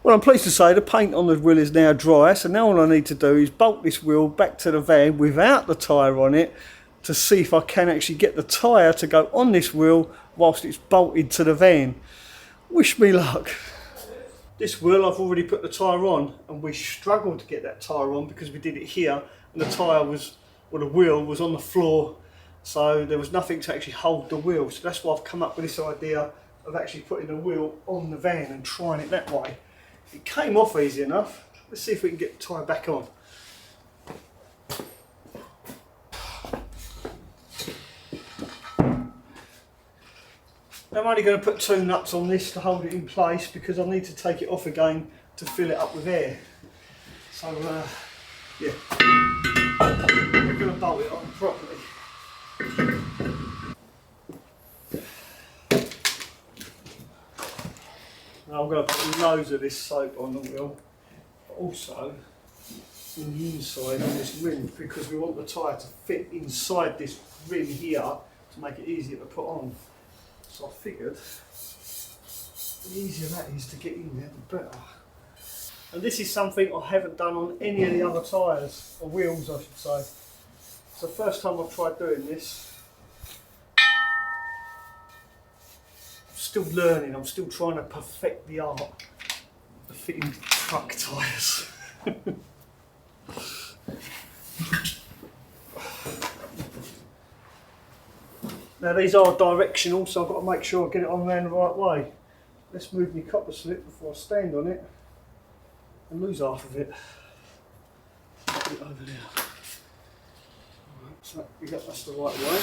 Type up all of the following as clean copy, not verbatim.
Well, I'm pleased to say the paint on the wheel is now dry, so now all I need to do is bolt this wheel back to the van without the tyre on it to see if I can actually get the tyre to go on this wheel whilst it's bolted to the van. Wish me luck. This wheel I've already put the tyre on, and we struggled to get that tyre on because we did it here and the tyre was, or the wheel was on the floor, so there was nothing to actually hold the wheel. So that's why I've come up with this idea of actually putting the wheel on the van and trying it that way. It came off easy enough. Let's see if we can get the tyre back on. I'm only going to put 2 nuts on this to hold it in place because I need to take it off again to fill it up with air. So yeah, I'm going to bolt it on properly. Now I'm going to put loads of this soap on the wheel, but also in the inside on this rim because we want the tyre to fit inside this rim here to make it easier to put on. So I figured the easier that is to get in there, the better. And this is something I haven't done on any of the other tyres, or wheels I should say. It's the first time I've tried doing this. I'm still learning, I'm still trying to perfect the art of fitting truck tyres. Now these are directional, so I've got to make sure I get it on around the right way. Let's move my copper slip before I stand on it and lose half of it. Put it over there. Alright, so that's the right way.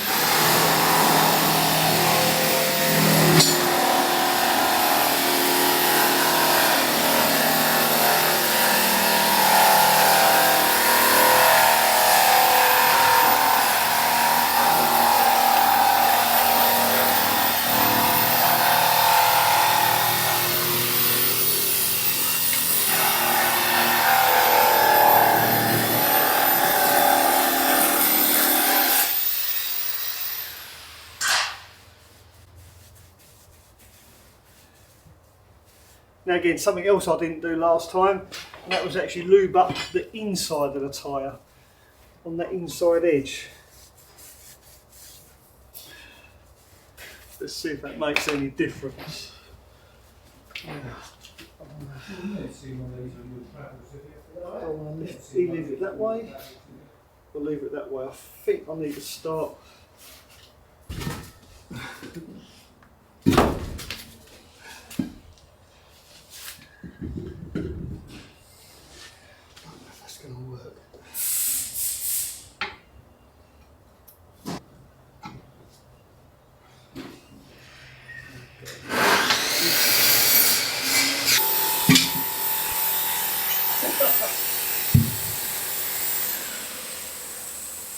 Now again, something else I didn't do last time, and that was actually lube up the inside of the tyre, on that inside edge. Let's see if that makes any difference. Yeah. I want to leave it that way, or leave it that way. I think I need to start.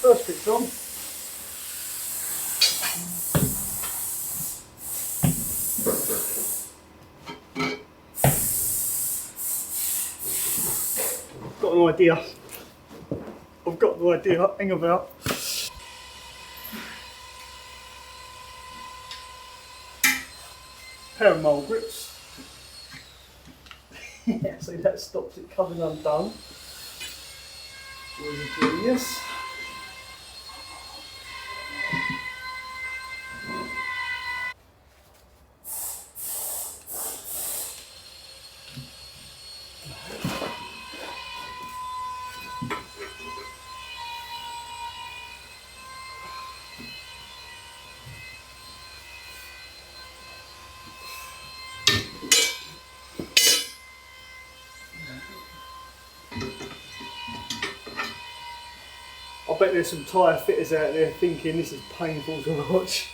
First bit's on. Got an idea. I've got the idea. Hang about. Pair of mole grips. Yeah, so that stops it coming undone. Was a genius. I bet there's some tyre fitters out there thinking this is painful to watch.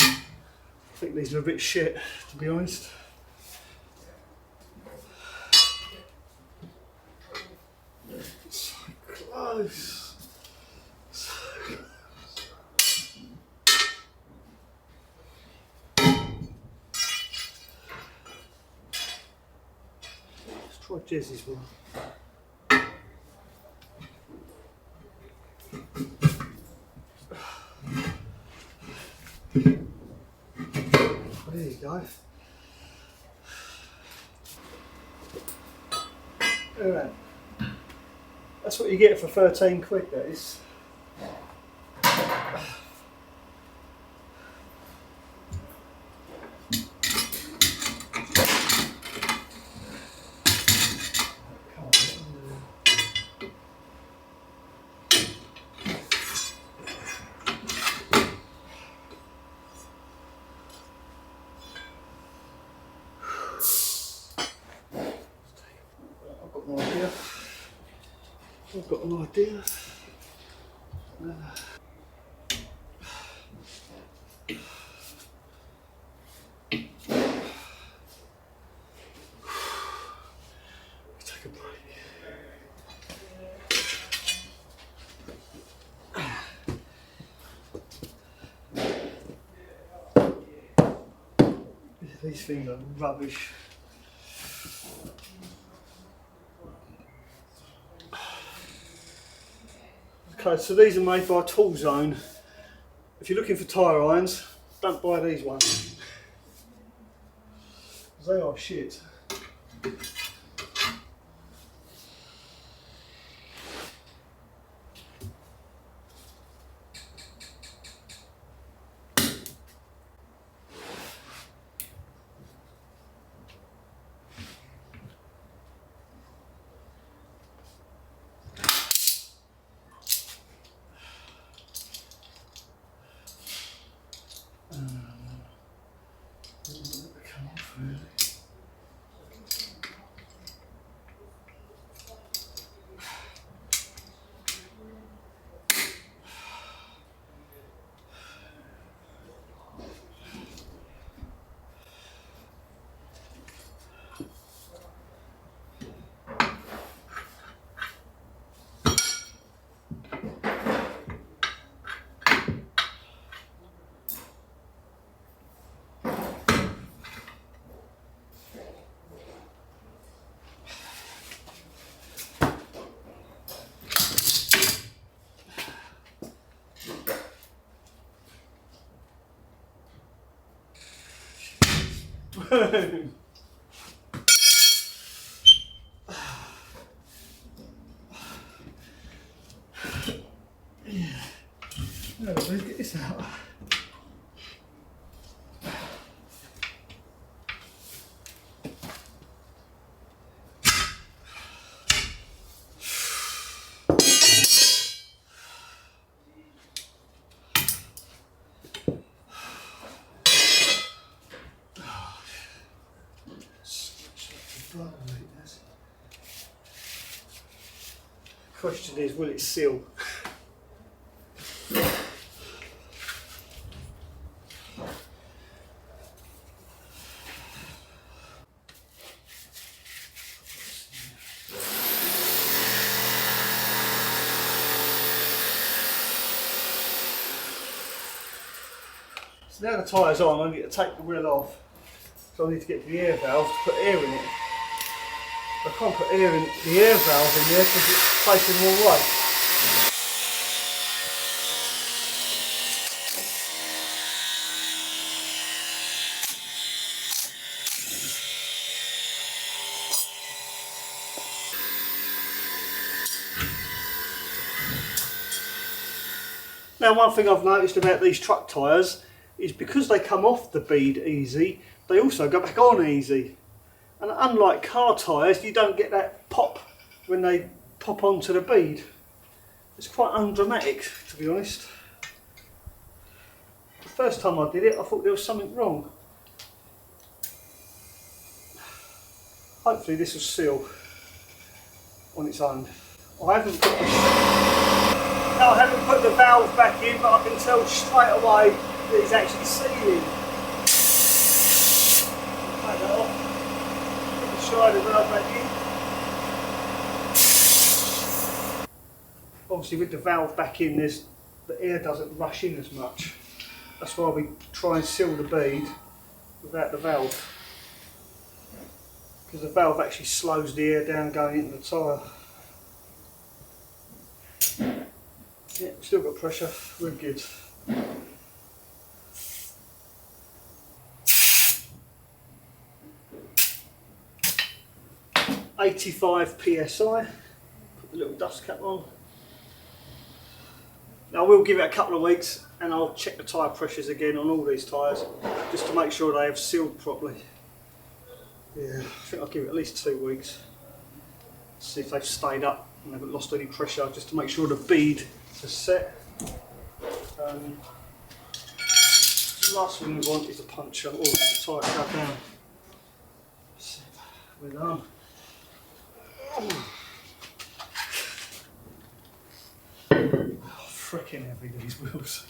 I think these are a bit shit, to be honest. So close. So close. Let's try Jez's one. There you go. Alright. That's what you get for 13 quid, that is. I've got an idea. Take a break. These things are rubbish. Okay, so these are made by Tool Zone. If you're looking for tyre irons, don't buy these ones. They are shit. Yeah. No, let's get this out. Question is, will it seal? So now the tyre's on, I need to take the wheel off. So I need to get to the air valve to put air in it. I can't put air in the air valve in there because it's facing the wrong way. Now, one thing I've noticed about these truck tyres is because they come off the bead easy, they also go back on easy. And unlike car tyres, you don't get that pop when they pop onto the bead. It's quite undramatic, to be honest. The first time I did it, I thought there was something wrong. Hopefully this will seal on its own. I haven't got Now I haven't put the valve back in, but I can tell straight away that it's actually sealing. Take that off. Put the slide of valve back in. Obviously with the valve back in, the air doesn't rush in as much. That's why we try and seal the bead without the valve. Because the valve actually slows the air down going into the tyre. Yeah, still got pressure, we're good. .85 PSI, put the little dust cap on. Now I will give it a couple of weeks and I'll check the tyre pressures again on all these tyres just to make sure they have sealed properly. Yeah, I think I'll give it at least 2 weeks. See if they've stayed up and haven't lost any pressure, just to make sure the bead is set. The last thing we want is a puncture or the tyre shut down. We're done. Freaking heavy these wheels.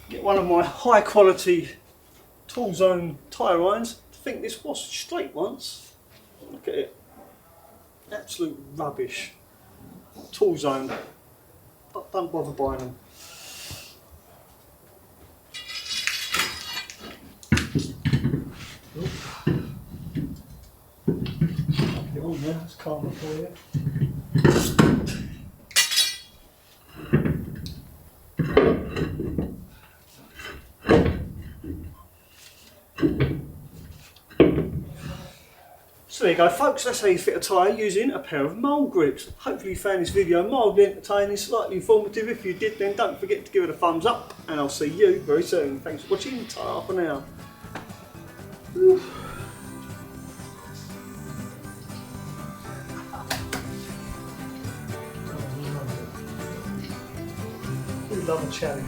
Get one of my high quality Tool Zone tyre irons. I think this was straight once. Look at it. Absolute rubbish. Tool Zone. Don't bother buying them. Get on there, it's calmer for you. So there you go folks, that's how you fit a tyre using a pair of mole grips. Hopefully you found this video mildly entertaining, slightly informative. If you did, then don't forget to give it a thumbs up and I'll see you very soon. Thanks for watching, ta for now. We love a challenge.